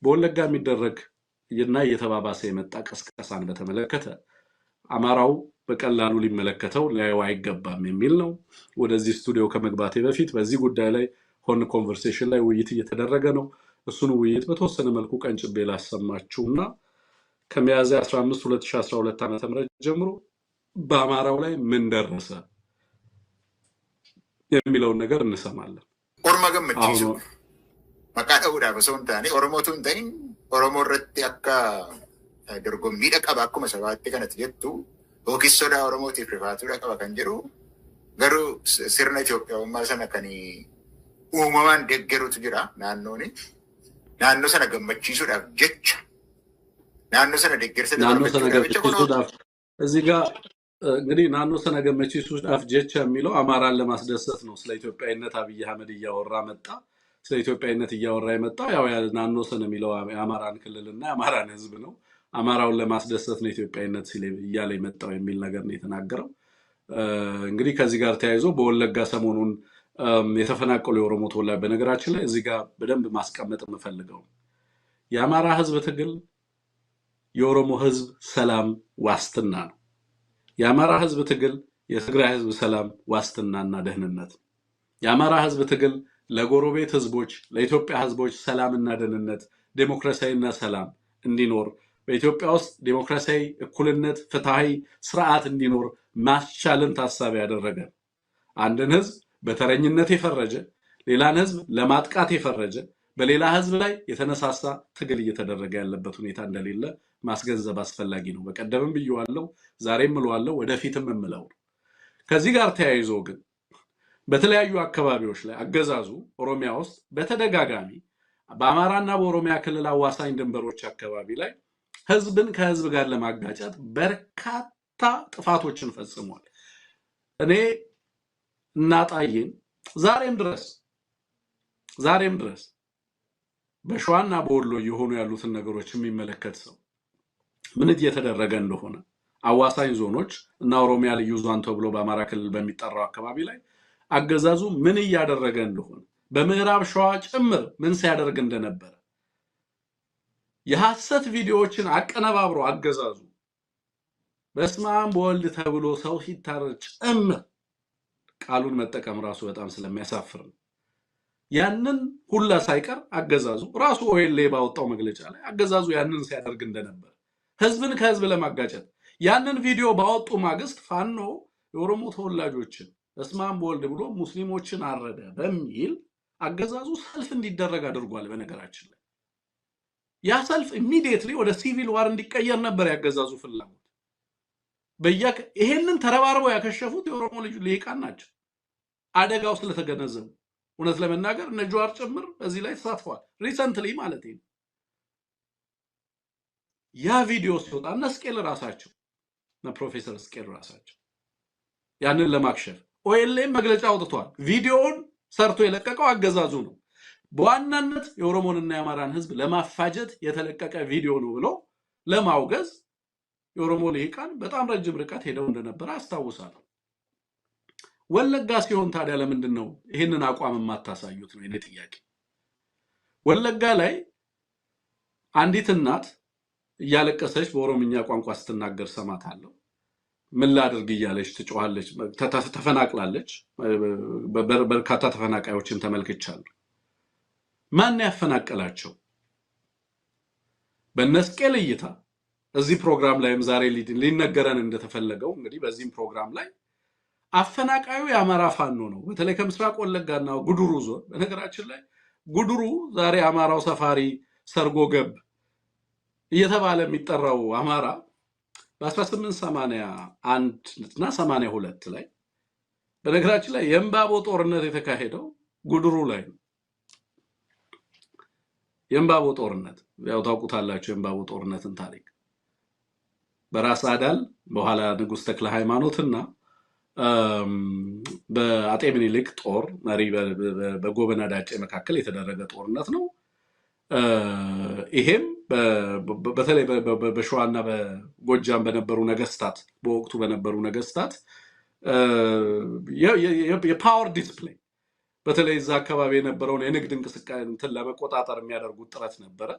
በወለጋ የሚደረግ እና እየተባባሰ የመጣ ቀስቀሳን በተመለከተ አማራው በቀላሉ ሊመለከተው ሊያየው አይገባም የሚል ነው። ወደዚህ ስቱዲዮ ከመግባቴ በፊት በዚህ ጉዳይ ላይ ሆን ኮንቨርሴሽን ላይ ውይይት እየተደረገ ነው። እሱን ውይይት በተወሰነ መልኩ ቀንጭቤ ላሰማችሁና ከሚያዝያ 15 2012 ዓ.ም ጀምሮ በአማራው ላይ ምን ደረሰ የሚለውን ነገር እንሰማለን። ኦሮሞ ገመቺሱ መቃዳ ወዳ በሰውንታኔ ኦሮሞቱን ተኝ ኦሮሞ ረቲ አካ ደርጎሚ ደቀባ አኩመ ሰባቴ ከነት ጀቱ ኦኪሶዳ ኦሮሞቲ ፍሪፋቱ ደቀባ ከንጀሩ ገሩ ሲርነ ኢትዮጵያ ማሰነ ከኒ ኡማማን ደገሩት ጅራ ናኖኒ ናኖ ሰነ ገመቺሱዳፍ ጀቻ ናኖ ሰነ ደገርሰ ገመቺሱዳፍ እዚህ ጋር እንግዲህ ናኖ ሰነ ገመቺሱዳፍ ጀቻ የሚለው አማራን ለማስደሰት ነው። ስለ ኢትዮጵያዊነት አብይ አህመድ እያወራ መጣ። ስለ ኢትዮጵያዊነት እያወራ የመጣው ያው ናኖ ሰነ የሚለው የአማራን ክልልና የአማራን ህዝብ ነው። አማራውን ለማስደሰት ነው ኢትዮጵያዊነት ሲል እያለ የመጣው የሚል ነገር ነው የተናገረው። እንግዲህ ከዚህ ጋር ተያይዞ በወለጋ ሰሞኑን የተፈናቀሉ የኦሮሞ ተወላጅ በነገራችን ላይ እዚህ ጋር በደንብ ማስቀመጥ የምፈልገው የአማራ ህዝብ ትግል የኦሮሞ ህዝብ ሰላም ዋስትና ነው። የአማራ ህዝብ ትግል የትግራይ ህዝብ ሰላም ዋስትናና ደህንነት ነው። የአማራ ህዝብ ትግል ለጎረቤት ህዝቦች ለኢትዮጵያ ህዝቦች ሰላምና ደህንነት ዴሞክራሲያዊና ሰላም እንዲኖር በኢትዮጵያ ውስጥ ዴሞክራሲያዊ እኩልነት ፍትሃዊ ስርዓት እንዲኖር ማስቻልን ታሳቢ ያደረገ አንድን ህዝብ በተረኝነት የፈረጀ ሌላን ህዝብ ለማጥቃት የፈረጀ በሌላ ህዝብ ላይ የተነሳሳ ትግል እየተደረገ ያለበት ሁኔታ እንደሌለ ማስገንዘብ አስፈላጊ ነው። በቀደምም ብየዋለሁ፣ ዛሬም እለዋለሁ፣ ወደፊትም እምለው። ከዚህ ጋር ተያይዞ ግን በተለያዩ አካባቢዎች ላይ አገዛዙ ኦሮሚያ ውስጥ በተደጋጋሚ በአማራና በኦሮሚያ ክልል አዋሳኝ ድንበሮች አካባቢ ላይ ህዝብን ከህዝብ ጋር ለማጋጨት በርካታ ጥፋቶችን ፈጽሟል። እኔ እናጣየን ዛሬም ድረስ በሸዋና በወሎ የሆኑ ያሉትን ነገሮች የሚመለከት ሰው ምን እየተደረገ እንደሆነ አዋሳኝ ዞኖች እና ኦሮሚያ ልዩ ዞን ተብሎ በአማራ ክልል በሚጠራው አካባቢ ላይ አገዛዙ ምን እያደረገ እንደሆነ በምዕራብ ሸዋ ጭምር ምን ሲያደርግ እንደነበረ የሐሰት ቪዲዮዎችን አቀነባብሮ አገዛዙ በስማም በወልድ ተብሎ ሰው ሲታረድ ጭምር ቃሉን መጠቀም ራሱ በጣም ስለሚያሳፍር ነው። ያንን ሁላ ሳይቀር አገዛዙ ራሱ ኦኤልኤ ባወጣው መግለጫ ላይ አገዛዙ ያንን ሲያደርግ እንደነበር ህዝብን ከህዝብ ለማጋጨት ያንን ቪዲዮ ባወጡ ማግስት ፋኖ የኦሮሞ ተወላጆችን በስማም በወልድ ብሎ ሙስሊሞችን አረደ በሚል አገዛዙ ሰልፍ እንዲደረግ አድርጓል። በነገራችን ላይ ያ ሰልፍ ኢሚዲየትሊ ወደ ሲቪል ዋር እንዲቀየር ነበር ያገዛዙ ፍላጎት። ይሄንን ተረባርበው ያከሸፉት የኦሮሞ ልሂቃን ናቸው። አደጋው ስለተገነዘቡ እውነት ለመናገር እነ ጀዋር ጭምር በዚህ ላይ ተሳትፈዋል። ሪሰንትሊ ማለት ነው። ያ ቪዲዮ ሲወጣ እነ ስቄል ራሳቸው እነ ፕሮፌሰር ስቄል ራሳቸው ያንን ለማክሸፍ ኦኤልኤም መግለጫ አውጥቷል። ቪዲዮውን ሰርቶ የለቀቀው አገዛዙ ነው። በዋናነት የኦሮሞንና የአማራን ህዝብ ለማፋጀት የተለቀቀ ቪዲዮ ነው ብሎ ለማውገዝ የኦሮሞ ልሂቃን በጣም ረጅም ርቀት ሄደው እንደነበረ አስታውሳለሁ። ወለጋ ሲሆን ታዲያ ለምንድን ነው ይሄንን አቋም የማታሳዩት ነው የኔ ጥያቄ። ወለጋ ላይ አንዲት እናት እያለቀሰች በኦሮምኛ ቋንቋ ስትናገር ሰማታለሁ። ምን ላድርግ እያለች ትጮሃለች። ተፈናቅላለች። በርካታ ተፈናቃዮችን ተመልክቻለሁ። ማን ያፈናቀላቸው? በነስቄል እይታ እዚህ ፕሮግራም ላይም ዛሬ ሊነገረን እንደተፈለገው እንግዲህ በዚህም ፕሮግራም ላይ አፈናቃዩ የአማራ ፋኖ ነው። በተለይ ከምስራቅ ወለጋና ጉዱሩ ዞን። በነገራችን ላይ ጉዱሩ ዛሬ አማራው ሰፋሪ ሰርጎ ገብ እየተባለ የሚጠራው አማራ በ1881 እና 82 ላይ በነገራችን ላይ የእምባቦ ጦርነት የተካሄደው ጉዱሩ ላይ ነው። የእምባቦ ጦርነት ያው ታውቁታላችሁ። የእምባቦ ጦርነትን ታሪክ በራስ አዳል በኋላ ንጉስ ተክለ ሃይማኖትና በአጤ ምኒልክ ጦር መሪ በጎበና ዳጬ መካከል የተደረገ ጦርነት ነው። ይሄም በተለይ በሸዋና በጎጃም በነበሩ ነገስታት በወቅቱ በነበሩ ነገስታት የፓወር ዲስፕሌይ በተለይ እዛ አካባቢ የነበረውን የንግድ እንቅስቃሴ ለመቆጣጠር የሚያደርጉት ጥረት ነበረ።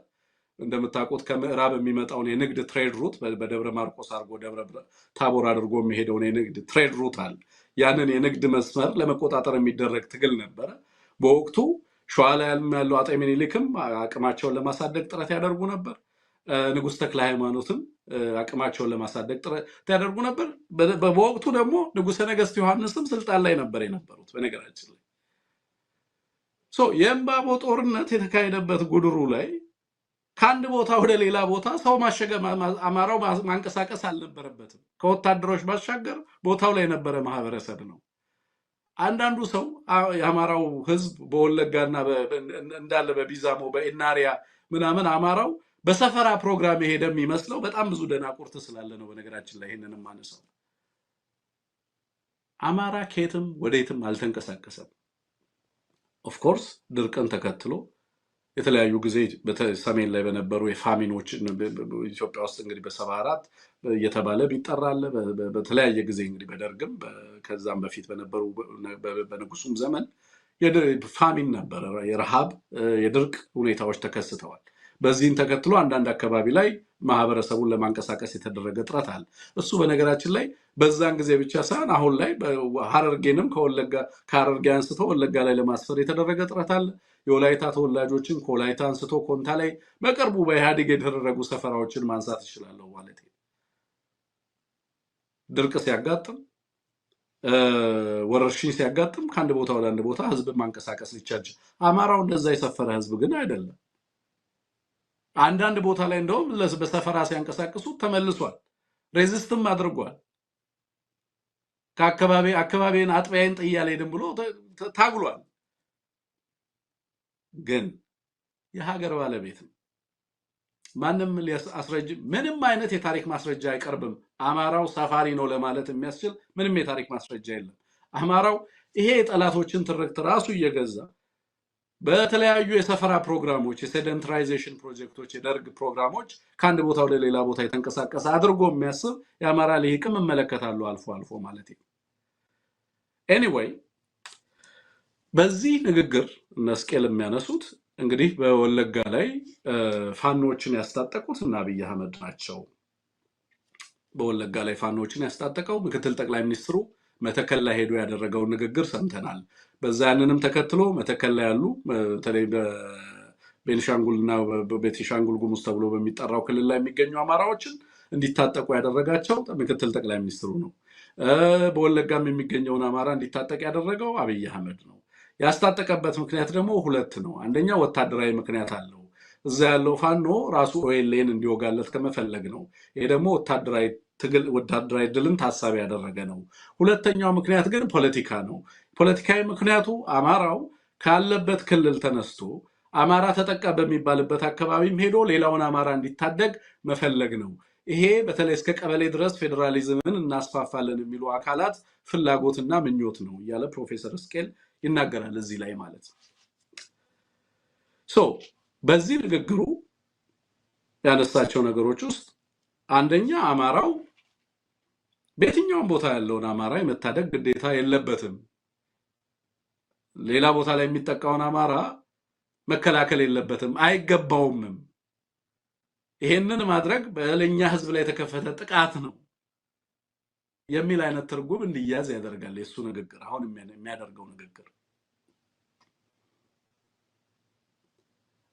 እንደምታውቁት ከምዕራብ የሚመጣውን የንግድ ትሬድ ሩት በደብረ ማርቆስ አድርጎ ደብረ ታቦር አድርጎ የሚሄደውን የንግድ ትሬድ ሩት አለ። ያንን የንግድ መስመር ለመቆጣጠር የሚደረግ ትግል ነበረ። በወቅቱ ሸዋ ላይ ያለው አጤ ምኒልክም አቅማቸውን ለማሳደግ ጥረት ያደርጉ ነበር። ንጉሥ ተክለ ሃይማኖትም አቅማቸውን ለማሳደግ ጥረት ያደርጉ ነበር። በወቅቱ ደግሞ ንጉሠ ነገሥት ዮሐንስም ስልጣን ላይ ነበር የነበሩት። በነገራችን ላይ የእምባቦ ጦርነት የተካሄደበት ጉድሩ ላይ ከአንድ ቦታ ወደ ሌላ ቦታ ሰው አማራው ማንቀሳቀስ አልነበረበትም። ከወታደሮች ባሻገር ቦታው ላይ የነበረ ማህበረሰብ ነው። አንዳንዱ ሰው የአማራው ህዝብ በወለጋና እንዳለ በቢዛሞ በኢናሪያ ምናምን አማራው በሰፈራ ፕሮግራም የሄደ የሚመስለው በጣም ብዙ ደናቁርት ስላለ ነው። በነገራችን ላይ ይሄንንም ማነሳው አማራ ከየትም ወደየትም አልተንቀሳቀሰም። ኦፍ ኮርስ ድርቅን ተከትሎ የተለያዩ ጊዜ በሰሜን ላይ በነበሩ የፋሚኖች ኢትዮጵያ ውስጥ እንግዲህ በ74 እየተባለ ቢጠራለ በተለያየ ጊዜ እንግዲህ በደርግም ከዛም በፊት በነበሩ በንጉሱም ዘመን ፋሚን ነበር፣ የረሃብ የድርቅ ሁኔታዎች ተከስተዋል። በዚህን ተከትሎ አንዳንድ አካባቢ ላይ ማህበረሰቡን ለማንቀሳቀስ የተደረገ ጥረት አለ። እሱ በነገራችን ላይ በዛን ጊዜ ብቻ ሳይሆን አሁን ላይ ሐረርጌንም ከሐረርጌ አንስቶ ወለጋ ላይ ለማስፈር የተደረገ ጥረት አለ። የወላይታ ተወላጆችን ከወላይታ አንስቶ ኮንታ ላይ በቅርቡ በኢህአዴግ የተደረጉ ሰፈራዎችን ማንሳት ይችላለሁ ማለት ነው። ድርቅ ሲያጋጥም ወረርሽኝ ሲያጋጥም ከአንድ ቦታ ወደ አንድ ቦታ ህዝብ ማንቀሳቀስ ሊቻል። አማራው እንደዛ የሰፈረ ህዝብ ግን አይደለም። አንዳንድ ቦታ ላይ እንደውም በሰፈራ ሲያንቀሳቅሱ ተመልሷል፣ ሬዚስትም አድርጓል። ከአካባቢን አጥቢያን ጥያለ ሄድም ብሎ ታግሏል። ግን የሀገር ባለቤት ማንም ሊያስረጅ ምንም አይነት የታሪክ ማስረጃ አይቀርብም። አማራው ሰፋሪ ነው ለማለት የሚያስችል ምንም የታሪክ ማስረጃ የለም። አማራው ይሄ የጠላቶችን ትርክት ራሱ እየገዛ በተለያዩ የሰፈራ ፕሮግራሞች፣ የሴደንትራይዜሽን ፕሮጀክቶች፣ የደርግ ፕሮግራሞች ከአንድ ቦታ ወደ ሌላ ቦታ የተንቀሳቀሰ አድርጎ የሚያስብ የአማራ ልሂቅም እመለከታለሁ አልፎ አልፎ ማለት ነው። ኤኒዌይ በዚህ ንግግር እነስቄል የሚያነሱት እንግዲህ በወለጋ ላይ ፋኖችን ያስታጠቁት እና አብይ አህመድ ናቸው። በወለጋ ላይ ፋኖችን ያስታጠቀው ምክትል ጠቅላይ ሚኒስትሩ መተከል ላይ ሄዶ ያደረገውን ንግግር ሰምተናል። በዛ ያንንም ተከትሎ መተከል ላይ ያሉ በተለይ በቤንሻንጉልና በቤኒሻንጉል ጉሙዝ ተብሎ በሚጠራው ክልል ላይ የሚገኙ አማራዎችን እንዲታጠቁ ያደረጋቸው ምክትል ጠቅላይ ሚኒስትሩ ነው። በወለጋም የሚገኘውን አማራ እንዲታጠቅ ያደረገው አብይ አህመድ ነው። ያስታጠቀበት ምክንያት ደግሞ ሁለት ነው። አንደኛ ወታደራዊ ምክንያት አለው። እዛ ያለው ፋኖ ራሱ ኦኤልኤን እንዲወጋለት ከመፈለግ ነው። ይሄ ደግሞ ወታደራዊ ድልን ታሳቢ ያደረገ ነው። ሁለተኛው ምክንያት ግን ፖለቲካ ነው። ፖለቲካዊ ምክንያቱ አማራው ካለበት ክልል ተነስቶ አማራ ተጠቃ በሚባልበት አካባቢም ሄዶ ሌላውን አማራ እንዲታደግ መፈለግ ነው። ይሄ በተለይ እስከ ቀበሌ ድረስ ፌዴራሊዝምን እናስፋፋለን የሚሉ አካላት ፍላጎትና ምኞት ነው እያለ ፕሮፌሰር እስቄል ይናገራል እዚህ ላይ ማለት ነው። በዚህ ንግግሩ ያነሳቸው ነገሮች ውስጥ አንደኛ አማራው በየትኛውም ቦታ ያለውን አማራ የመታደግ ግዴታ የለበትም። ሌላ ቦታ ላይ የሚጠቃውን አማራ መከላከል የለበትም፣ አይገባውምም። ይሄንን ማድረግ በለኛ ህዝብ ላይ የተከፈተ ጥቃት ነው የሚል አይነት ትርጉም እንዲያዝ ያደርጋል የሱ ንግግር። አሁን የሚያደርገው ንግግር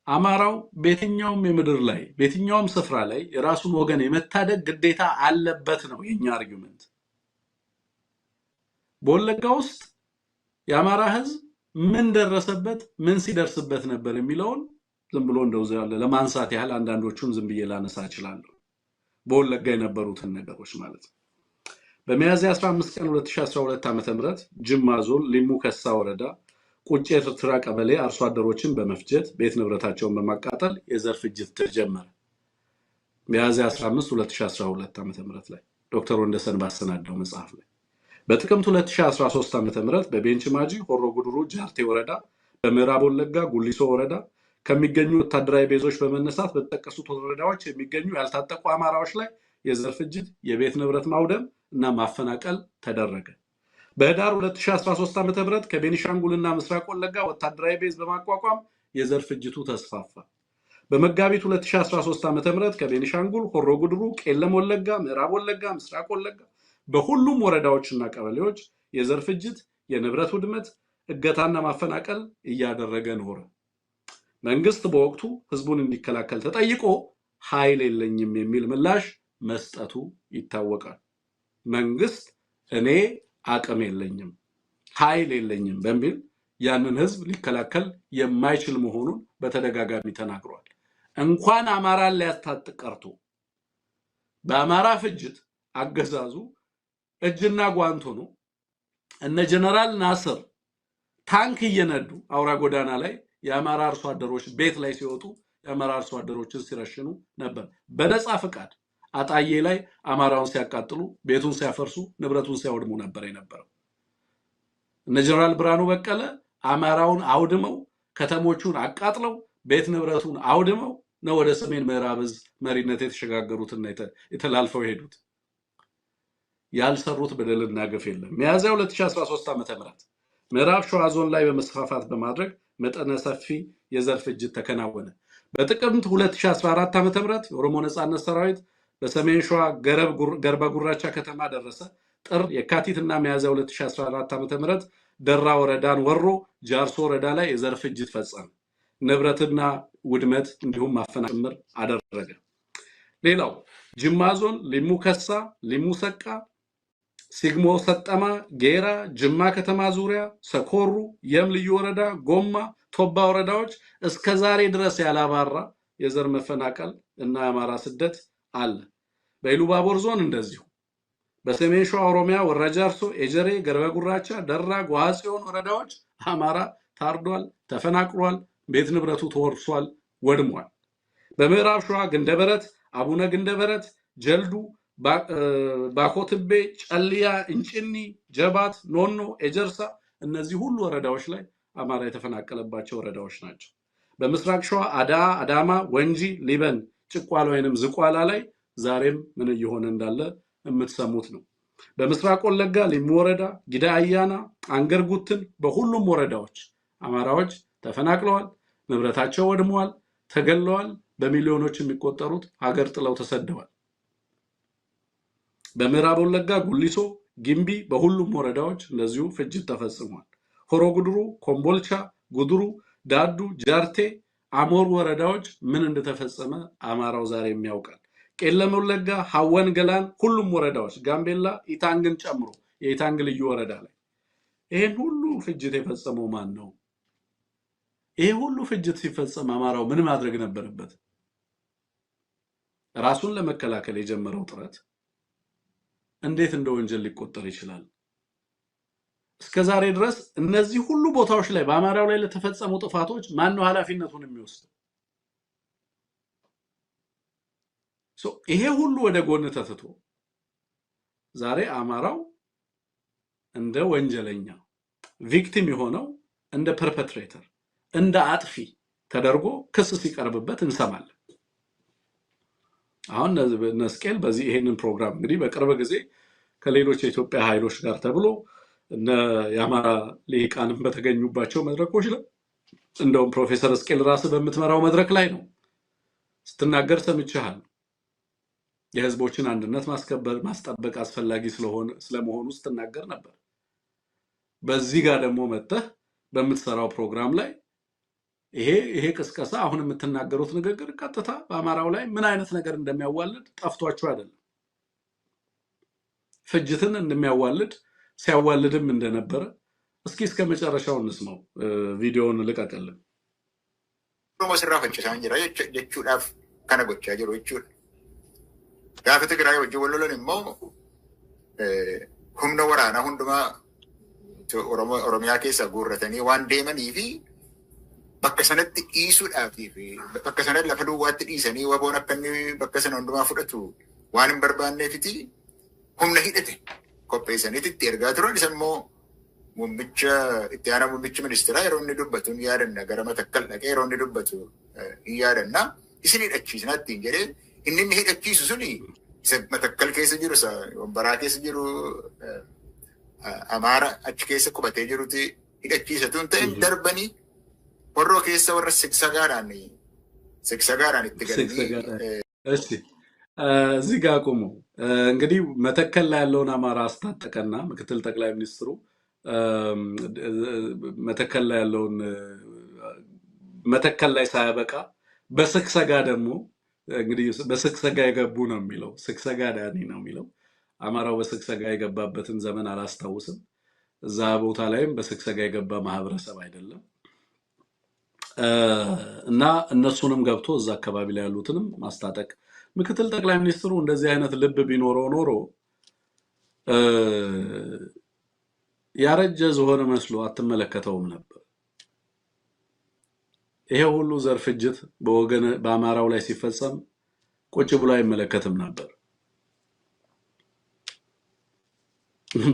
አማራው በየትኛውም የምድር ላይ በየትኛውም ስፍራ ላይ የራሱን ወገን የመታደግ ግዴታ አለበት ነው የኛ አርጊውመንት። በወለጋ ውስጥ የአማራ ህዝብ ምን ደረሰበት፣ ምን ሲደርስበት ነበር የሚለውን ዝም ብሎ እንደው ለማንሳት ያህል አንዳንዶቹን ዝም ብዬ ላነሳ እችላለሁ። በወለጋ የነበሩትን ነገሮች ማለት ነው። በሚያዝያ 15 ቀን 2012 ዓ.ም ጅማ ዞን ሊሙ ከሳ ወረዳ ቁጭ ኤርትራ ቀበሌ አርሶ አደሮችን በመፍጀት ቤት ንብረታቸውን በማቃጠል የዘር ፍጅት ተጀመረ። ሚያዝያ 15 2012 ዓ.ም ላይ ዶክተር ወንደሰን ባሰናዳው መጽሐፍ ላይ በጥቅምት 2013 ዓ.ም በቤንች ማጂ ሆሮ ጉድሩ ጃርቴ ወረዳ በምዕራብ ወለጋ ጉሊሶ ወረዳ ከሚገኙ ወታደራዊ ቤዞች በመነሳት በተጠቀሱት ወረዳዎች የሚገኙ ያልታጠቁ አማራዎች ላይ የዘር ፍጅት፣ የቤት ንብረት ማውደም እና ማፈናቀል ተደረገ። በህዳር 2013 ዓ.ም ከቤኒሻንጉልና ምስራቅ ወለጋ ወታደራዊ ቤዝ በማቋቋም የዘር ፍጅቱ ተስፋፋ። በመጋቢት 2013 ዓ.ም ከቤኒሻንጉል ሆሮ ጉድሩ፣ ቄለም ወለጋ፣ ምዕራብ ወለጋ፣ ምስራቅ ወለጋ በሁሉም ወረዳዎችና ቀበሌዎች የዘር ፍጅት፣ የንብረት ውድመት፣ እገታና ማፈናቀል እያደረገ ኖረ። መንግስት በወቅቱ ህዝቡን እንዲከላከል ተጠይቆ ኃይል የለኝም የሚል ምላሽ መስጠቱ ይታወቃል። መንግስት እኔ አቅም የለኝም ኃይል የለኝም በሚል ያንን ህዝብ ሊከላከል የማይችል መሆኑን በተደጋጋሚ ተናግሯል። እንኳን አማራን ሊያስታጥቅ ቀርቶ በአማራ ፍጅት አገዛዙ እጅና ጓንት ሆኖ እነ ጀነራል ናስር ታንክ እየነዱ አውራ ጎዳና ላይ የአማራ አርሶ አደሮች ቤት ላይ ሲወጡ የአማራ አርሶ አደሮችን ሲረሽኑ ነበር። በነፃ ፍቃድ አጣዬ ላይ አማራውን ሲያቃጥሉ፣ ቤቱን ሲያፈርሱ፣ ንብረቱን ሲያወድሙ ነበር የነበረው። እነ ጀነራል ብርሃኑ በቀለ አማራውን አውድመው ከተሞቹን አቃጥለው ቤት ንብረቱን አውድመው ነው ወደ ሰሜን ምዕራብ ዕዝ መሪነት የተሸጋገሩትና የተላልፈው የሄዱት። ያልሰሩት በደልና ግፍ የለም። ሚያዝያ 2013 ዓ.ም ምዕራብ ሸዋ ዞን ላይ በመስፋፋት በማድረግ መጠነ ሰፊ የዘር ፍጅት ተከናወነ። በጥቅምት 2014 ዓ.ም የኦሮሞ ነጻነት ሰራዊት በሰሜን ሸዋ ገርባ ጉራቻ ከተማ ደረሰ። ጥር የካቲትና ሚያዝያ 2014 ዓ.ም ደራ ወረዳን ወሮ ጃርሶ ወረዳ ላይ የዘር ፍጅት ፈጸመ። ንብረትና ውድመት እንዲሁም ማፈናቀል አደረገ። ሌላው ጅማ ዞን ሊሙ ከሳ፣ ሊሙ ሰቃ፣ ሲግሞ ሰጠማ፣ ጌራ፣ ጅማ ከተማ ዙሪያ፣ ሰኮሩ፣ የም ልዩ ወረዳ፣ ጎማ፣ ቶባ ወረዳዎች እስከዛሬ ድረስ ያላባራ የዘር መፈናቀል እና የአማራ ስደት አለ። በኢሉባቦር ዞን እንደዚሁ በሰሜን ሸዋ ኦሮሚያ ወረጃርሶ፣ ኤጀሬ፣ ገርበ ጉራቻ፣ ደራ፣ ጓጽዮን ወረዳዎች አማራ ታርዷል፣ ተፈናቅሏል፣ ቤት ንብረቱ ተወርሷል፣ ወድሟል። በምዕራብ ሸዋ ግንደበረት፣ አቡነ ግንደበረት፣ ጀልዱ፣ ባኮትቤ፣ ጨልያ፣ እንጭኒ፣ ጀባት፣ ኖኖ፣ ኤጀርሳ እነዚህ ሁሉ ወረዳዎች ላይ አማራ የተፈናቀለባቸው ወረዳዎች ናቸው። በምስራቅ ሸዋ አዳማ፣ ወንጂ፣ ሊበን፣ ጭቋላ ወይንም ዝቋላ ላይ ዛሬም ምን እየሆነ እንዳለ የምትሰሙት ነው። በምስራቅ ወለጋ ሊሙ ወረዳ፣ ጊዳ አያና፣ አንገር ጉትን በሁሉም ወረዳዎች አማራዎች ተፈናቅለዋል፣ ንብረታቸው ወድመዋል፣ ተገለዋል፣ በሚሊዮኖች የሚቆጠሩት ሀገር ጥለው ተሰደዋል። በምዕራብ ወለጋ ጉሊሶ፣ ጊምቢ በሁሉም ወረዳዎች እንደዚሁ ፍጅት ተፈጽሟል። ሆሮ ጉድሩ፣ ኮምቦልቻ፣ ጉድሩ፣ ዳዱ፣ ጃርቴ፣ አሞር ወረዳዎች ምን እንደተፈጸመ አማራው ዛሬ የሚያውቃል። ቄለም ወለጋ፣ ሐወን ገላን ሁሉም ወረዳዎች ጋምቤላ ኢታንግን ጨምሮ የኢታንግ ልዩ ወረዳ ላይ ይሄን ሁሉ ፍጅት የፈጸመው ማን ነው? ይሄ ሁሉ ፍጅት ሲፈጸም አማራው ምን ማድረግ ነበረበት? ራሱን ለመከላከል የጀመረው ጥረት እንዴት እንደ ወንጀል ሊቆጠር ይችላል? እስከዛሬ ድረስ እነዚህ ሁሉ ቦታዎች ላይ በአማራው ላይ ለተፈጸሙ ጥፋቶች ማን ነው ኃላፊነቱን የሚወስደው? ይሄ ሁሉ ወደ ጎን ተትቶ ዛሬ አማራው እንደ ወንጀለኛ ቪክቲም የሆነው እንደ ፐርፔትሬተር እንደ አጥፊ ተደርጎ ክስ ሲቀርብበት እንሰማለን። አሁን ነስቄል በዚህ ይሄንን ፕሮግራም እንግዲህ በቅርብ ጊዜ ከሌሎች የኢትዮጵያ ኃይሎች ጋር ተብሎ እነ የአማራ ሊቃንም በተገኙባቸው መድረኮች ላይ እንደውም ፕሮፌሰር ስቄል ራስ በምትመራው መድረክ ላይ ነው ስትናገር ሰምቻለሁ። የህዝቦችን አንድነት ማስጠበቅ አስፈላጊ ስለመሆኑ ስትናገር ነበር። በዚህ ጋር ደግሞ መጥተህ በምትሰራው ፕሮግራም ላይ ይሄ ቅስቀሳ አሁን የምትናገሩት ንግግር ቀጥታ በአማራው ላይ ምን አይነት ነገር እንደሚያዋልድ ጠፍቷችሁ አይደለም። ፍጅትን እንደሚያዋልድ ሲያዋልድም እንደነበረ እስኪ እስከ መጨረሻው እንስማው። ቪዲዮውን ልቀቅልን። መስራ ፈጭሳን ጅራ የቹዳፍ ከነጎቻ ጅሮ ይቹል ጋፈ ትግራይ ወጅ ወለለን ሞ ሁምነ ወራና ሁንዱማ ኦሮሚያ ኬሳ ጉረተኒ ዋን ዴመን ይፊ በከሰነት ኢሱዳፊ በከሰነት ለፈዱ ዋት ዲሰኒ ወቦነ ከኒ በከሰነ ሁንዱማ ፍደቱ ዋንም በርባነ ፊቲ ሁምነ ሂደተ ኮፔሰኒ ትርጋ ትሮን ሰሞ ሙምብቻ ኢትዮጵያ ሙምብቻ ሚኒስትራ የሮን ዱበቱን ያደና ገረመ ተከል ነገ የሮን ዱበቱ ያደና እስኒ ደቺስናት እንጀሬ inni hidhachiisu suni matakkal keessa jiru wambaraa keessa jiru amaara achi keessa qubatee jiruti hidhachiisatu ta'in darbanii warroo keessa warra siksagaadhaan ስክሰጋራን ይትገለኒ ስክሰጋራ እሺ እዚህ ጋር ቆሙ እንግዲህ መተከል ላይ ያለውን አማራ አስታጠቀና ምክትል ጠቅላይ ሚኒስትሩ መተከል ላይ ያለውን መተከል ላይ ሳያበቃ በስክሰጋ ደግሞ እንግዲህ በስክሰጋ የገቡ ነው የሚለው ስክሰጋ ዳኒ ነው የሚለው አማራው በስክሰጋ የገባበትን ዘመን አላስታውስም እዛ ቦታ ላይም በስክሰጋ የገባ ማህበረሰብ አይደለም እና እነሱንም ገብቶ እዛ አካባቢ ላይ ያሉትንም ማስታጠቅ ምክትል ጠቅላይ ሚኒስትሩ እንደዚህ አይነት ልብ ቢኖረው ኖሮ ያረጀ ዝሆነ መስሎ አትመለከተውም ነበር ይሄ ሁሉ ዘር ፍጅት በወገን በአማራው ላይ ሲፈጸም ቁጭ ብሎ አይመለከትም ነበር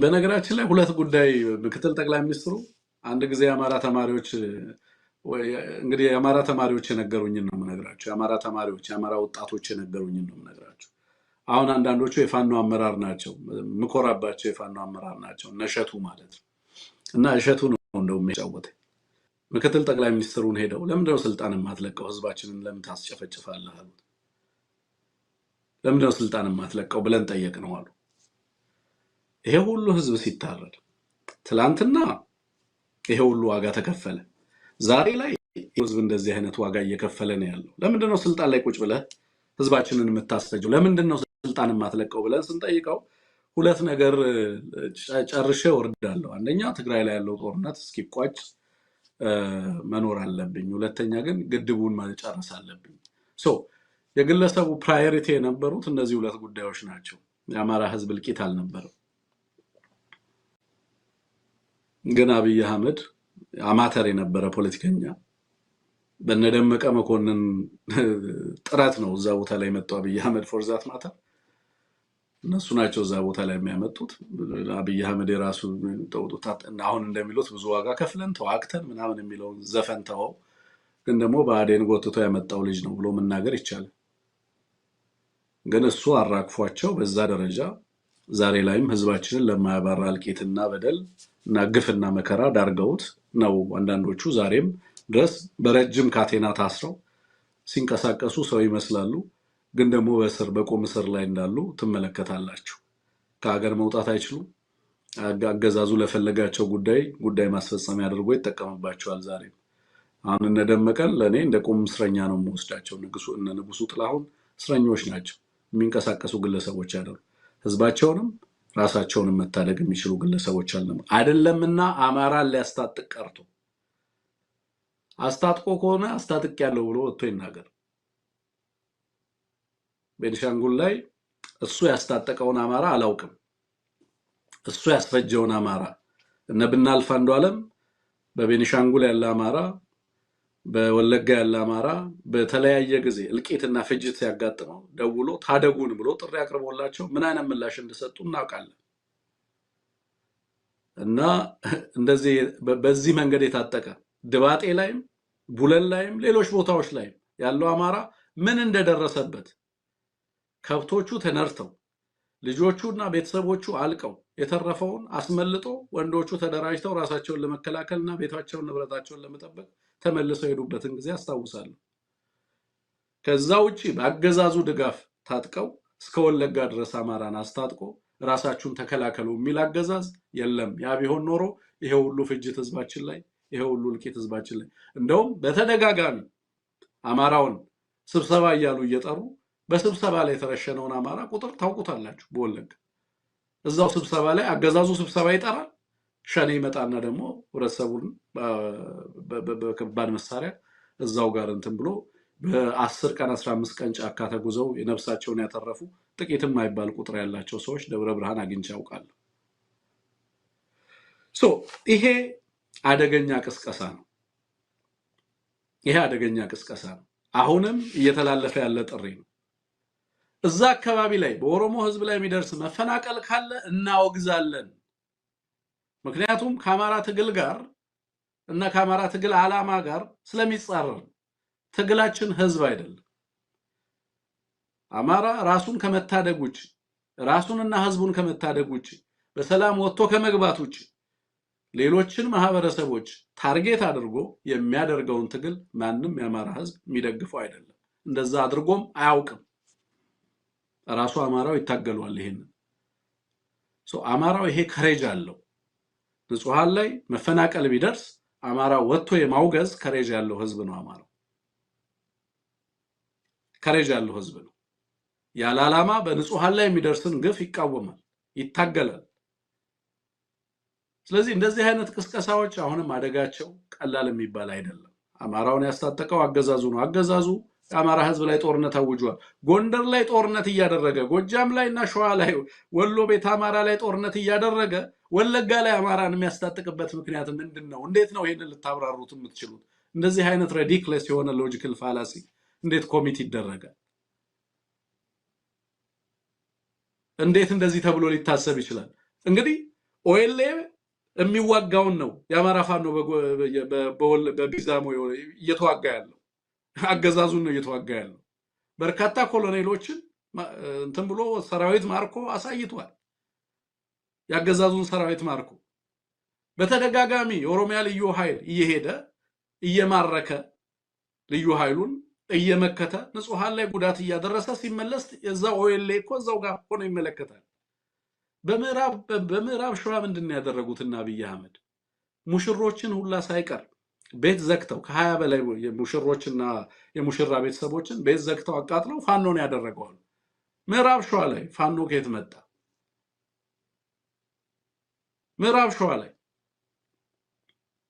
በነገራችን ላይ ሁለት ጉዳይ ምክትል ጠቅላይ ሚኒስትሩ አንድ ጊዜ የአማራ ተማሪዎች እንግዲህ የአማራ ተማሪዎች የነገሩኝ ነው የምነግራችሁ የአማራ ተማሪዎች የአማራ ወጣቶች የነገሩኝ ነው የምነግራችሁ አሁን አንዳንዶቹ የፋኖ አመራር ናቸው ምኮራባቸው የፋኖ አመራር ናቸው ነሸቱ ማለት ነው እና እሸቱ ነው እንደውም የሚጫወተው ምክትል ጠቅላይ ሚኒስትሩን ሄደው ለምንድነው ስልጣን ማትለቀው ህዝባችንን ለምን ታስጨፈጭፋለህ አሉት ለምንድነው ስልጣን ማትለቀው ብለን ጠየቅነው አሉ ይሄ ሁሉ ህዝብ ሲታረድ ትላንትና ይሄ ሁሉ ዋጋ ተከፈለ ዛሬ ላይ ህዝብ እንደዚህ አይነት ዋጋ እየከፈለ ነው ያለው ለምንድነው ስልጣን ላይ ቁጭ ብለህ ህዝባችንን የምታስፈጀው ለምንድነው ስልጣን ማትለቀው ብለን ስንጠይቀው ሁለት ነገር ጨርሼ ወርዳለሁ አንደኛ ትግራይ ላይ ያለው ጦርነት እስኪቋጭ መኖር አለብኝ ሁለተኛ ግን ግድቡን ማጨረስ አለብኝ የግለሰቡ ፕራዮሪቲ የነበሩት እነዚህ ሁለት ጉዳዮች ናቸው የአማራ ህዝብ ልቂት አልነበረም ግን አብይ አህመድ አማተር የነበረ ፖለቲከኛ በነደመቀ መኮንን ጥራት ነው እዛ ቦታ ላይ መጣው አብይ አህመድ ፎር ዛት ማተር እነሱ ናቸው እዛ ቦታ ላይ የሚያመጡት አብይ አህመድ የራሱ ተውጡት አሁን እንደሚሉት ብዙ ዋጋ ከፍለን ተዋክተን ምናምን የሚለው ዘፈንተው ግን ደግሞ ባዴን ጎትቶ ያመጣው ልጅ ነው ብሎ መናገር ይቻላል ግን እሱ አራክፏቸው በዛ ደረጃ ዛሬ ላይም ህዝባችንን ለማያባራ እልቂትና በደል እና ግፍና መከራ ዳርገውት ነው አንዳንዶቹ ዛሬም ድረስ በረጅም ካቴና ታስረው ሲንቀሳቀሱ ሰው ይመስላሉ ግን ደግሞ በስር በቆም ስር ላይ እንዳሉ ትመለከታላችሁ ከሀገር መውጣት አይችሉም አገዛዙ ለፈለጋቸው ጉዳይ ማስፈጸሚያ አድርጎ ይተቀመባቸዋል ዛሬ አሁን እንደደመቀን ለኔ እንደ ቆም እስረኛ ነው የምወስዳቸው ንጉሱ ጥላሁን እስረኞች ናቸው የሚንቀሳቀሱ ግለሰቦች አይደሉ ህዝባቸውንም ራሳቸውንም መታደግ የሚችሉ ግለሰቦች አይደለምና አማራን ሊያስታጥቅ ቀርቶ አስታጥቆ ከሆነ አስታጥቅ ያለው ብሎ ወጥቶ ይናገር ቤንሻንጉል ላይ እሱ ያስታጠቀውን አማራ አላውቅም እሱ ያስፈጀውን አማራ እነ ብናልፍ አንዱ ዓለም በቤንሻንጉል ያለ አማራ በወለጋ ያለ አማራ በተለያየ ጊዜ እልቂትና ፍጅት ያጋጥመው ደውሎ ታደጉን ብሎ ጥሪ አቅርቦላቸው ምን አይነት ምላሽ እንደሰጡ እናውቃለን እና እንደዚህ በዚህ መንገድ የታጠቀ ድባጤ ላይም ቡለን ላይም ሌሎች ቦታዎች ላይ ያለው አማራ ምን እንደደረሰበት ከብቶቹ ተነርተው ልጆቹና ቤተሰቦቹ አልቀው የተረፈውን አስመልጦ ወንዶቹ ተደራጅተው ራሳቸውን ለመከላከልና ቤታቸውን ንብረታቸውን ለመጠበቅ ተመልሰው ሄዱበትን ጊዜ አስታውሳለሁ ከዛው እጪ በአገዛዙ ድጋፍ ታጥቀው እስከ ወለጋ ድረስ አማራን አስታጥቆ ራሳችሁን ተከላከሉ የሚል አገዛዝ የለም ያ ቢሆን ኖሮ ይሄ ሁሉ ፍጅት ህዝባችን ላይ ይሄ ሁሉ ልቂት ህዝባችን ላይ እንደውም በተደጋጋሚ አማራውን ስብሰባ እያሉ እየጠሩ በስብሰባ ላይ ተረሸነውን አማራ ቁጥር ታውቁታላችሁ በወለጋ እዛው ስብሰባ ላይ አገዛዙ ስብሰባ ይጠራል ሸኔ ይመጣና ደግሞ ወረሰቡን በከባድ መሳሪያ እዛው ጋር እንትን ብሎ በ10 ቀን 15 ቀን ጫካ ተጉዘው የነፍሳቸውን ያተረፉ ጥቂትም አይባል ቁጥር ያላቸው ሰዎች ደብረ ብርሃን አግኝቼ ያውቃለሁ ይሄ አደገኛ ቅስቀሳ ነው ይሄ አደገኛ ቅስቀሳ ነው አሁንም እየተላለፈ ያለ ጥሪ ነው እዛ አካባቢ ላይ በኦሮሞ ህዝብ ላይ የሚደርስ መፈናቀል ካለ እናወግዛለን ምክንያቱም ከአማራ ትግል ጋር እና ከአማራ ትግል ዓላማ ጋር ስለሚጻረር ትግላችን ህዝብ አይደለም አማራ ራሱን ከመታደግ ውጪ ራሱንና ህዝቡን ከመታደግ ውጪ በሰላም ወጥቶ ከመግባት ውጪ ሌሎችን ማህበረሰቦች ታርጌት አድርጎ የሚያደርገውን ትግል ማንንም የአማራ ህዝብ የሚደግፈው አይደለም እንደዛ አድርጎም አያውቅም። ራሱ አማራው ይታገሏል ይሄን አማራው ይሄ ከሬጅ አለው። ንጹሃን ላይ መፈናቀል ቢደርስ አማራው ወጥቶ የማውገዝ ከሬጅ ያለው ህዝብ ነው። አማራው ከሬጅ ያለው ህዝብ ነው። ያለ ዓላማ በንጹሃን ላይ የሚደርስን ግፍ ይቃወማል፣ ይታገላል። ስለዚህ እንደዚህ አይነት ቅስቀሳዎች አሁንም አደጋቸው ቀላል የሚባል አይደለም። አማራውን ያስታጠቀው አገዛዙ ነው። አገዛዙ የአማራ ህዝብ ላይ ጦርነት አውጇል። ጎንደር ላይ ጦርነት እያደረገ፣ ጎጃም ላይ እና ሸዋ ላይ፣ ወሎ ቤት አማራ ላይ ጦርነት እያደረገ ወለጋ ላይ አማራን የሚያስታጥቅበት ምክንያት ምንድነው? እንዴት ነው ይሄንን ልታብራሩት የምትችሉት? እንደዚህ አይነት ሪዲክለስ የሆነ ሎጂካል ፋላሲ እንዴት ኮሚት ይደረጋል? እንዴት እንደዚህ ተብሎ ሊታሰብ ይችላል? እንግዲህ ኦኤልኤ የሚዋጋውን ነው የአማራ ፋኖ በቢዛሞ እየተዋጋ ያለው፣ አገዛዙን ነው እየተዋጋ ያለው። በርካታ ኮሎኔሎችን እንትን ብሎ ሰራዊት ማርኮ አሳይቷል። ያገዛዙን ሰራዊት ማርኮ በተደጋጋሚ የኦሮሚያ ልዩ ኃይል እየሄደ እየማረከ ልዩ ኃይሉን እየመከተ ንጹሃን ላይ ጉዳት እያደረሰ ሲመለስ የዛ ኦኤልኤ እኮ እዛው ጋር ሆኖ ይመለከታል። በምዕራብ ሸዋ ምንድነው ያደረጉትና አብይ አህመድ ሙሽሮችን ሁላ ሳይቀር ቤት ዘግተው ከ20 በላይ ሙሽሮችና የሙሽራ ቤተሰቦችን ቤት ዘግተው አቃጥለው ፋኖን ያደረገዋል። ምዕራብ ሸዋ ላይ ፋኖ ከየት መጣ? ምዕራብ ሸዋ ላይ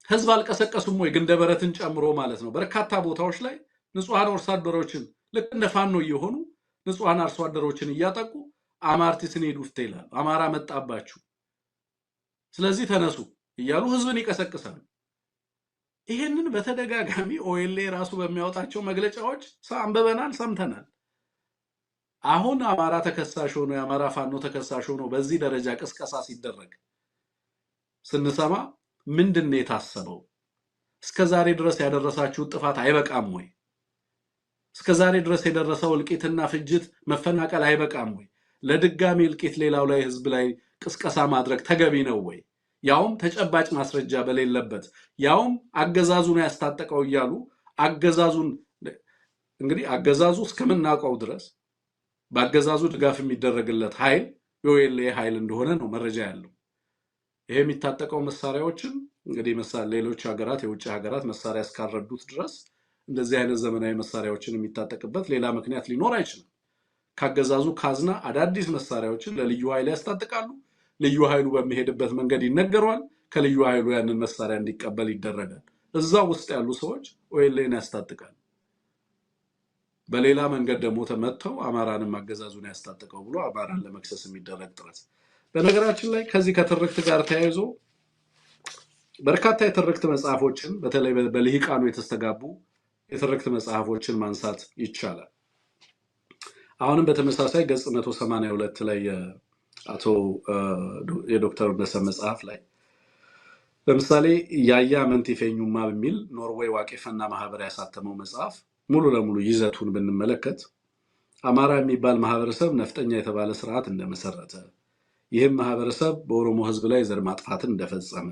ህዝብ አልቀሰቀሱም ወይ? ግንደበረትን ጨምሮ ማለት ነው። በርካታ ቦታዎች ላይ ንጹሃን አርሶ አደሮችን ልክ እንደ ፋኖ እየሆኑ ንጹሃን አርሶ አደሮችን እያጠቁ አማርቲስን ሄዱፍተ ይላል። አማራ መጣባችሁ፣ ስለዚህ ተነሱ እያሉ ህዝብን ይቀሰቅሳሉ። ይሄንን በተደጋጋሚ ኦኤልኤ ራሱ በሚያወጣቸው መግለጫዎች አንበበናል፣ ሰምተናል። አሁን አማራ ተከሳሽ ሆኖ የአማራ ፋኖ ተከሳሽ ሆኖ በዚህ ደረጃ ቅስቀሳ ሲደረግ ስንሰማ ምንድነው የታሰበው? እስከዛሬ ድረስ ያደረሳችሁ ጥፋት አይበቃም ወይ? እስከዛሬ ድረስ የደረሰው እልቂትና ፍጅት መፈናቀል አይበቃም ወይ? ለድጋሚ እልቂት ሌላው ላይ ህዝብ ላይ ቅስቀሳ ማድረግ ተገቢ ነው ወይ? ያውም ተጨባጭ ማስረጃ በሌለበት፣ ያውም አገዛዙን ያስታጠቀው እያሉ አገዛዙን እንግዲህ አገዛዙ እስከምናውቀው ድረስ በአገዛዙ ድጋፍ የሚደረግለት ኃይል የኦኤልኤ ኃይል እንደሆነ ነው መረጃ ያለው። ይሄ የሚታጠቀው መሳሪያዎችን እንግዲህ ሌሎች ሀገራት የውጭ ሀገራት መሳሪያ እስካረዱት ድረስ እንደዚህ አይነት ዘመናዊ መሳሪያዎችን የሚታጠቅበት ሌላ ምክንያት ሊኖር አይችልም። ካገዛዙ ካዝና አዳዲስ መሳሪያዎችን ለልዩ ኃይል ያስታጥቃሉ። ልዩ ኃይሉ በሚሄድበት መንገድ ይነገረዋል። ከልዩ ኃይሉ ያንን መሳሪያ እንዲቀበል ይደረጋል። እዛ ውስጥ ያሉ ሰዎች ኦኤልኤን ያስታጥቃሉ። በሌላ መንገድ ደግሞ ተመተው አማራንም አገዛዙን ያስታጥቀው ብሎ አማራን ለመክሰስ የሚደረግ ጥረት። በነገራችን ላይ ከዚህ ከትርክት ጋር ተያይዞ በርካታ የትርክት መጽሐፎችን በተለይ በልሂቃኑ የተስተጋቡ የትርክት መጽሐፎችን ማንሳት ይቻላል። አሁንም በተመሳሳይ ገጽ 182 ላይ አቶ የዶክተር ወንደሰ መጽሐፍ ላይ ለምሳሌ ያያ መንቲፌኙማ በሚል ኖርዌይ ዋቄፈና ማህበር ያሳተመው መጽሐፍ ሙሉ ለሙሉ ይዘቱን ብንመለከት አማራ የሚባል ማህበረሰብ ነፍጠኛ የተባለ ስርዓት እንደመሰረተ፣ ይህም ማህበረሰብ በኦሮሞ ህዝብ ላይ ዘር ማጥፋትን እንደፈጸመ፣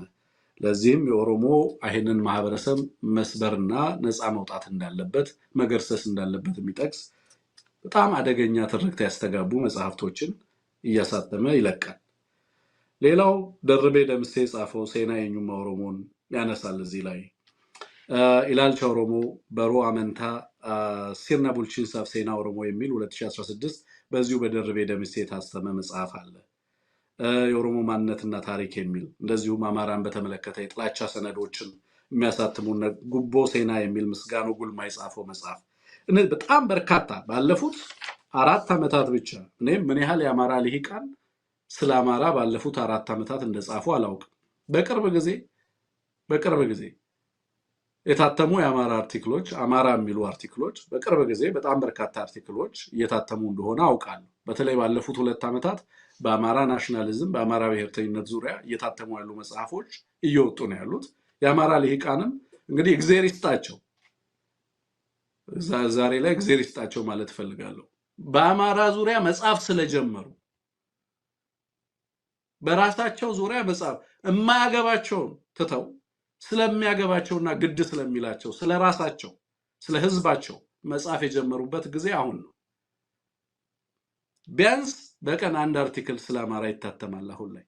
ለዚህም የኦሮሞ ይህንን ማህበረሰብ መስበርና ነፃ መውጣት እንዳለበት መገርሰስ እንዳለበት የሚጠቅስ በጣም አደገኛ ትርክት ያስተጋቡ መጽሐፍቶችን እያሳተመ ይለቃል። ሌላው ደርቤ ደምሴ ጻፈው ሴና የኙማ ኦሮሞን ያነሳል። እዚህ ላይ ኢላልቻ ኦሮሞ በሮ አመንታ ሲርና ቡልቺንሳፍ ሴና ኦሮሞ የሚል 2016 በዚሁ በደርቤ ደምሴ የታተመ መጽሐፍ አለ። የኦሮሞ ማንነትና ታሪክ የሚል እንደዚሁም አማራን በተመለከተ የጥላቻ ሰነዶችን የሚያሳትሙ ጉቦ ሴና የሚል ምስጋኑ ጉልማ የጻፈው መጽሐፍ። እነዚህ በጣም በርካታ ባለፉት 4 ዓመታት ብቻ እኔም ምን ያህል የአማራ ልሂቃን ስለ አማራ ባለፉት 4 ዓመታት እንደጻፉ አላውቅም። በቅርብ ጊዜ የታተሙ የአማራ አርቲክሎች፣ አማራ የሚሉ አርቲክሎች በቅርብ ጊዜ በጣም በርካታ አርቲክሎች እየታተሙ እንደሆነ አውቃለሁ። በተለይ ባለፉት 2 ዓመታት በአማራ ናሽናሊዝም በአማራ ብሔርተኝነት ዙሪያ እየታተሙ ያሉ መጽሐፎች እየወጡ ነው ያሉት። የአማራ ልሂቃንም እንግዲህ እግዚአብሔር ይስጣቸው፣ ዛሬ ላይ እግዚአብሔር ይስጣቸው ማለት እፈልጋለሁ። በአማራ ዙሪያ መጽሐፍ ስለጀመሩ በራሳቸው ዙሪያ መጽሐፍ የማያገባቸውን ትተው ስለሚያገባቸውና ግድ ስለሚላቸው ስለራሳቸው ስለ ህዝባቸው መጻፍ የጀመሩበት ጊዜ አሁን ነው። ቢያንስ በቀን አንድ አርቲክል ስለ አማራ ይታተማል አሁን ላይ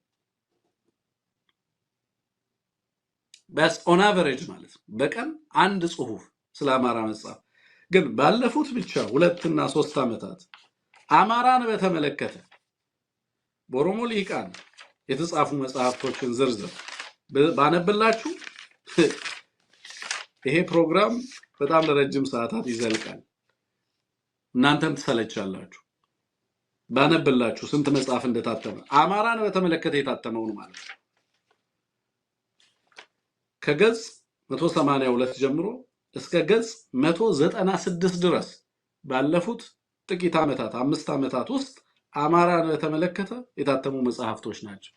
በስ ኦን አቨሬጅ ማለት ነው። በቀን አንድ ጽሁፍ ስለ አማራ መጻፍ ግን ባለፉት ብቻ 2 እና 3 ዓመታት አማራን በተመለከተ በኦሮሞ ልሂቃን የተጻፉ መጽሐፍቶችን ዝርዝር ባነብላችሁ ይሄ ፕሮግራም በጣም ለረጅም ሰዓታት ይዘልቃል። እናንተም ትሰለቻላችሁ። ባነብላችሁ ስንት መጽሐፍ እንደታተመ አማራን በተመለከተ የታተመው ነው ማለት ነው። ከገጽ 182 ጀምሮ እስከ ገጽ 196 ድረስ ባለፉት ጥቂት ዓመታት 5 ዓመታት ውስጥ አማራን በተመለከተ የታተሙ መጽሐፍቶች ናቸው።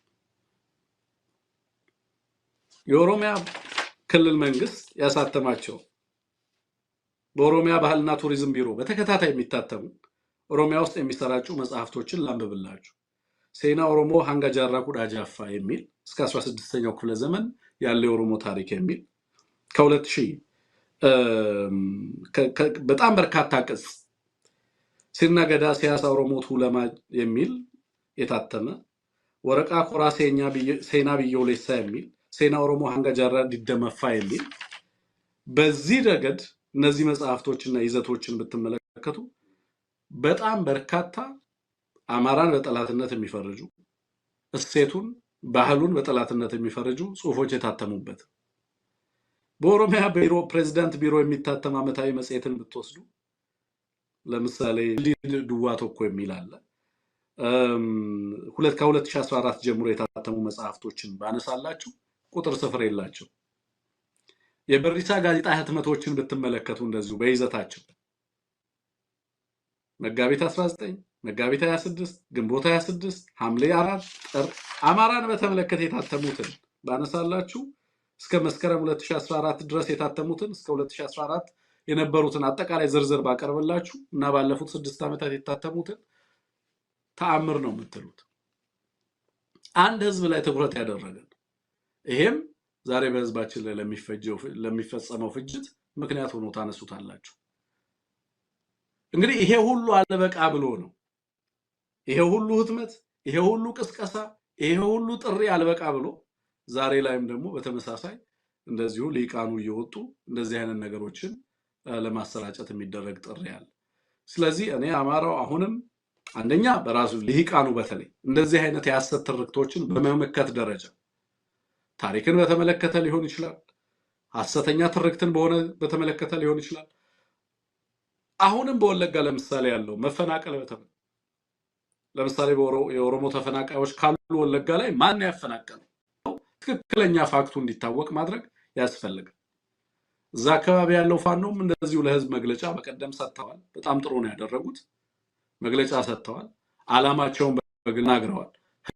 የኦሮሚያ ክልል መንግስት ያሳተማቸው በኦሮሚያ ባህልና ቱሪዝም ቢሮ በተከታታይ የሚታተሙ ኦሮሚያ ውስጥ የሚሰራጩ መጽሐፍቶችን ላንብብላችሁ። ሴና ኦሮሞ ሃንጋ ጃራ ኩዳ ጃፋ የሚል እስከ 16ኛው ክፍለ ዘመን ያለ የኦሮሞ ታሪክ የሚል ከ2000 በጣም በርካታ ቅጽ ሲርና ገዳ ሲያሳ ኦሮሞ ቱለማ የሚል የታተመ ወረቃ ኮራ ሴና ብዮ ሌሳ የሚል ሴና ኦሮሞ ሃንጋ ጃራ ዲደመፋ የሚል በዚህ ረገድ እነዚህ መጽሐፍቶችና ይዘቶችን ብትመለከቱ በጣም በርካታ አማራን በጠላትነት የሚፈርጁ እሴቱን ባህሉን በጠላትነት የሚፈርጁ ጽሁፎች የታተሙበት በኦሮሚያ ቢሮ ፕሬዝዳንት ቢሮ የሚታተም ዓመታዊ መጽሔትን ብትወስዱ ለምሳሌ ዱዋቶኮ የሚል አለ። ከ2014 ጀምሮ የታተሙ መጽሐፍቶችን ባነሳላችሁ ቁጥር ስፍር የላቸው። የበሪሳ ጋዜጣ ህትመቶችን ብትመለከቱ እንደዚሁ በይዘታቸው መጋቢት 19 መጋቢት 26 ግንቦት 26 ሐምሌ 4 ጥር አማራን በተመለከተ የታተሙትን ባነሳላችሁ እስከ መስከረም 2014 ድረስ የታተሙትን እስከ 2014 የነበሩትን አጠቃላይ ዝርዝር ባቀርብላችሁ እና ባለፉት 6 ዓመታት የታተሙትን ተአምር ነው የምትሉት። አንድ ህዝብ ላይ ትኩረት ያደረገ ይሄም ዛሬ በህዝባችን ላይ ለሚፈጸመው ፍጅት ምክንያት ሆኖ ታነሱታላችሁ። እንግዲህ ይሄ ሁሉ አለበቃ ብሎ ነው ይሄ ሁሉ ህትመት ይሄ ሁሉ ቅስቀሳ ይሄ ሁሉ ጥሪ አለበቃ ብሎ ዛሬ ላይም ደግሞ በተመሳሳይ እንደዚሁ ሊቃኑ እየወጡ እንደዚህ አይነት ነገሮችን ለማሰራጨት የሚደረግ ጥሪ አለ። ስለዚህ እኔ አማራው አሁንም አንደኛ በራሱ ሊቃኑ በተለይ እንደዚህ አይነት የሐሰት ትርክቶችን በመመከት ደረጃ ታሪክን በተመለከተ ሊሆን ይችላል፣ ሐሰተኛ ትርክትን በተመለከተ ሊሆን ይችላል። አሁንም በወለጋ ለምሳሌ ያለው መፈናቀል በተመለከተ ለምሳሌ የኦሮሞ ተፈናቃዮች ካሉ ወለጋ ላይ ማን ያፈናቀለው ትክክለኛ ፋክቱ እንዲታወቅ ማድረግ ያስፈልጋል። እዛ አካባቢ ያለው ፋኖም እንደዚሁ ለህዝብ መግለጫ በቀደም ሰጥተዋል። በጣም ጥሩ ነው ያደረጉት። መግለጫ ሰጥተዋል። ዓላማቸውን በግልጽ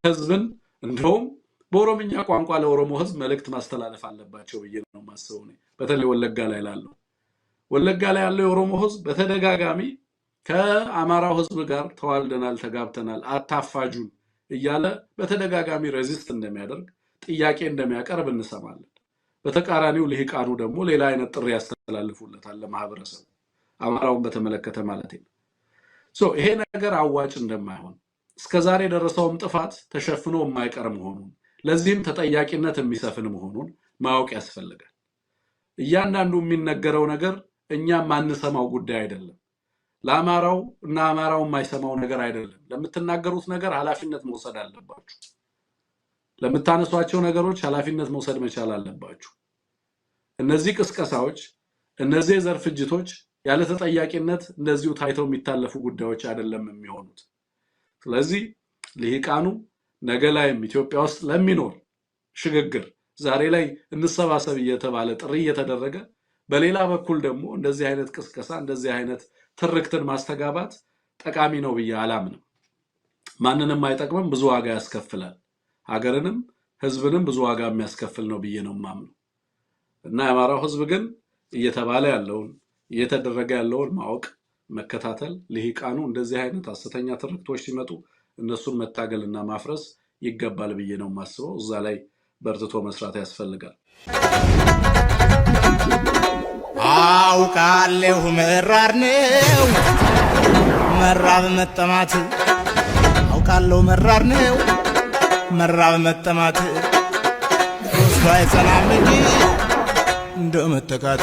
ህዝብን እንደውም በኦሮምኛ ቋንቋ ለኦሮሞ ህዝብ መልእክት ማስተላለፍ አለባቸው ብዬ ነው ማስበው ነው። በተለይ ወለጋ ላይ ያለው የኦሮሞ ህዝብ በተደጋጋሚ ከአማራው ህዝብ ጋር ተዋልደናል፣ ተጋብተናል፣ አታፋጁን እያለ በተደጋጋሚ ሬዚስት እንደሚያደርግ ጥያቄ እንደሚያቀርብ እንሰማለን። በተቃራኒው ልሂቃኑ ደግሞ ሌላ አይነት ጥሪ ያስተላልፉለታል ለማህበረሰቡ አማራውን በተመለከተ ማለት ነው። ይሄ ነገር አዋጭ እንደማይሆን እስከዛሬ የደረሰውም ጥፋት ተሸፍኖ የማይቀር መሆኑን ለዚህም ተጠያቂነት የሚሰፍን መሆኑን ማወቅ ያስፈልጋል። እያንዳንዱ የሚነገረው ነገር እኛ ማንሰማው ጉዳይ አይደለም። ለአማራው እና አማራው የማይሰማው ነገር አይደለም። ለምትናገሩት ነገር ኃላፊነት መውሰድ አለባችሁ። ለምታነሷቸው ነገሮች ኃላፊነት መውሰድ መቻል አለባችሁ። እነዚህ ቅስቀሳዎች፣ እነዚህ የዘር ፍጅቶች ያለ ተጠያቂነት እንደዚሁ ታይተው የሚታለፉ ጉዳዮች አይደለም የሚሆኑት። ስለዚህ ልሂቃኑ ነገ ላይም ኢትዮጵያ ውስጥ ለሚኖር ሽግግር ዛሬ ላይ እንሰባሰብ እየተባለ ጥሪ እየተደረገ በሌላ በኩል ደግሞ እንደዚህ አይነት ቅስቀሳ እንደዚህ አይነት ትርክትን ማስተጋባት ጠቃሚ ነው ብዬ አላምንም። ማንንም አይጠቅምም፣ ብዙ ዋጋ ያስከፍላል። ሀገርንም ህዝብንም ብዙ ዋጋ የሚያስከፍል ነው ብዬ ነው ማምነው እና የአማራው ህዝብ ግን እየተባለ ያለውን እየተደረገ ያለውን ማወቅ መከታተል፣ ልሂቃኑ እንደዚህ አይነት ሐሰተኛ ትርክቶች ሲመጡ እነሱን መታገልና ማፍረስ ይገባል ብዬ ነው ማስበው። እዛ ላይ በርትቶ መስራት ያስፈልጋል። አውቃለሁ መራር ነው መራብ መጠማት አውቃለሁ መራር ነው መራብ መጠማት ወስዶ አይጸናም እንጂ እንደመተካት